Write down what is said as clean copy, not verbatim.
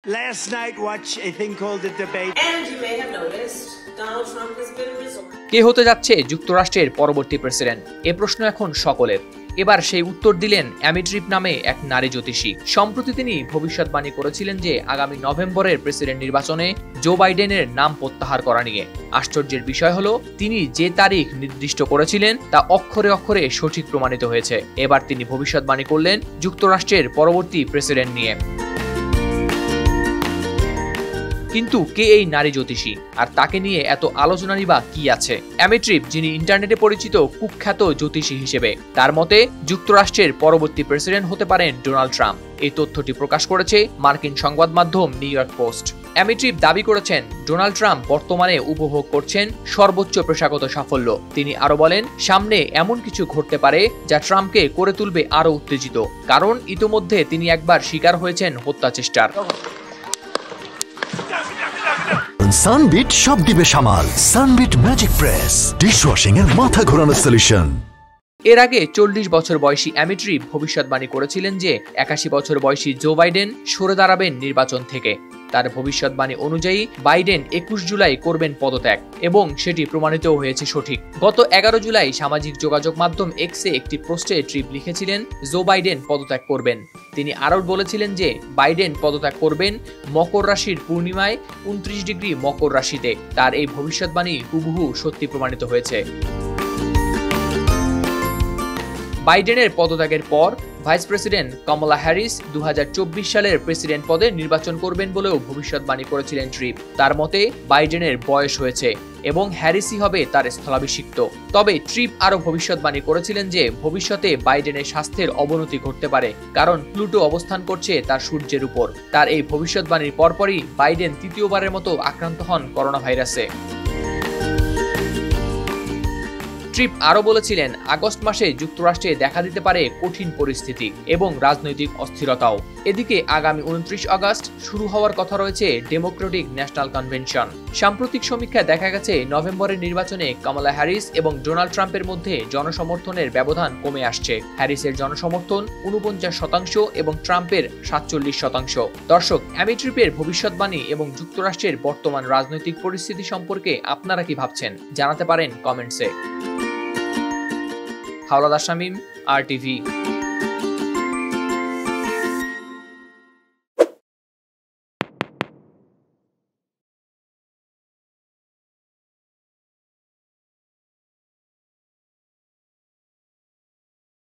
Last night, watch a thing called The Debate. And you may have noticed, Donald Trump has been resolved. কে হতে যাচ্ছে যুক্তরাষ্ট্রের পরবর্তী president? এ প্রশ্ন এখন সকলের। এবার সেই উত্তর দিলেন অ্যামি ট্রিপ নামে এক নারী জ্যোতিষী। সম্প্রতি তিনি ভবিষ্যৎবাণী করেছিলেন যে আগামী নভেম্বরের প্রেসিডেন্ট নির্বাচনে জো বাইডেনের নাম প্রত্যাহার করা নিয়ে। আশ্চর্যের বিষয় হলো, তিনি যে তারিখ নির্দিষ্ট করেছিলেন তা অক্ষরে অক্ষরে সঠিক প্রমাণিত হয়েছে। এবার তিনি ভবিষ্যৎবাণী করলেন যুক্তরাষ্ট্রের পরবর্তী প্রেসিডেন্ট নিয়ে। কিন্তু কে এই নারী জ্যোতিষী, আর তাকে নিয়ে এত আলোচনারই বা কি আছে? অ্যামি ট্রিপ, যিনি ইন্টারনেটে পরিচিত কুখ্যাত জ্যোতিষী হিসেবে, তার মতে যুক্তরাষ্ট্রের পরবর্তী প্রেসিডেন্ট হতে পারেন ডোনাল্ড ট্রাম্প। এই তথ্যটি প্রকাশ করেছে মার্কিন সংবাদ মাধ্যম নিউ ইয়র্ক পোস্ট। অ্যামি ট্রিপ দাবি করেছেন, ডোনাল্ড ট্রাম্প বর্তমানে উপভোগ করছেন সর্বোচ্চ পেশাগত সাফল্য। তিনি আরো বলেন, সামনে এমন কিছু ঘটতে পারে যা ট্রাম্পকে করে তুলবে আরো উত্তেজিত, কারণ ইতোমধ্যে তিনি একবার শিকার হয়েছেন হত্যা চেষ্টার। সানবিট সব দিবে সামাল। সানবিট ম্যাজিক প্রেস ডিশওয়াশিং এর মাথা ঘোরানো সলিউশন। এর আগে 40 বছর বয়সী অ্যামি ট্রিপ ভবিষ্যৎবাণী করেছিলেন যে 81 বছর বয়সী জো বাইডেন সরে দাঁড়াবেন নির্বাচন থেকে। তার ভবিষ্যৎবাণী অনুযায়ী বাইডেন 21 জুলাই করবেন পদত্যাগ, এবং সেটি প্রমাণিত হয়েছে সঠিক। গত 11 জুলাই সামাজিক যোগাযোগ মাধ্যম এক্সে একটি পোস্টে ট্রিপ লিখেছিলেন জো বাইডেন পদত্যাগ করবেন। তিনি আরও বলেছিলেন যে বাইডেন পদত্যাগ করবেন মকর রাশির পূর্ণিমায় 29 ডিগ্রি মকর রাশিতে। তার এই ভবিষ্যৎবাণী হুবহু সত্যি প্রমাণিত হয়েছে। বাইডেনের পদত্যাগের পর ভাইস প্রেসিডেন্ট কমলা হ্যারিস 2024 সালের প্রেসিডেন্ট পদে নির্বাচন করবেন বলেও ভবিষ্যৎবাণী করেছিলেন ট্রিপ। তার মতে বাইডেনের বয়স হয়েছে এবং হ্যারিসই হবে তার স্থলাভিষিক্ত। তবে ট্রিপ আরও ভবিষ্যৎবাণী করেছিলেন যে ভবিষ্যতে বাইডেনের স্বাস্থ্যের অবনতি ঘটতে পারে, কারণ প্লুটো অবস্থান করছে তার সূর্যের উপর। তার এই ভবিষ্যৎবাণীর পরপরই বাইডেন তৃতীয়বারের মতো আক্রান্ত হন করোনা ভাইরাসে। ট্রিপ আরও বলেছিলেন, আগস্ট মাসে যুক্তরাষ্ট্রে দেখা দিতে পারে কঠিন পরিস্থিতি এবং রাজনৈতিক অস্থিরতাও। এদিকে আগামী 29 আগস্ট শুরু হওয়ার কথা রয়েছে ডেমোক্রেটিক ন্যাশনাল কনভেনশন। সাম্প্রতিক সমীক্ষায় দেখা গেছে নভেম্বরের নির্বাচনে কমলা হ্যারিস এবং ডোনাল্ড ট্রাম্পের মধ্যে জনসমর্থনের ব্যবধান কমে আসছে। হ্যারিসের জনসমর্থন 49% এবং ট্রাম্পের 47%। দর্শক, অ্যামি ট্রিপের ভবিষ্যৎবাণী এবং যুক্তরাষ্ট্রের বর্তমান রাজনৈতিক পরিস্থিতি সম্পর্কে আপনারা কি ভাবছেন? জানাতে পারেন কমেন্টসে। হাওলাদার শামীম, RTV।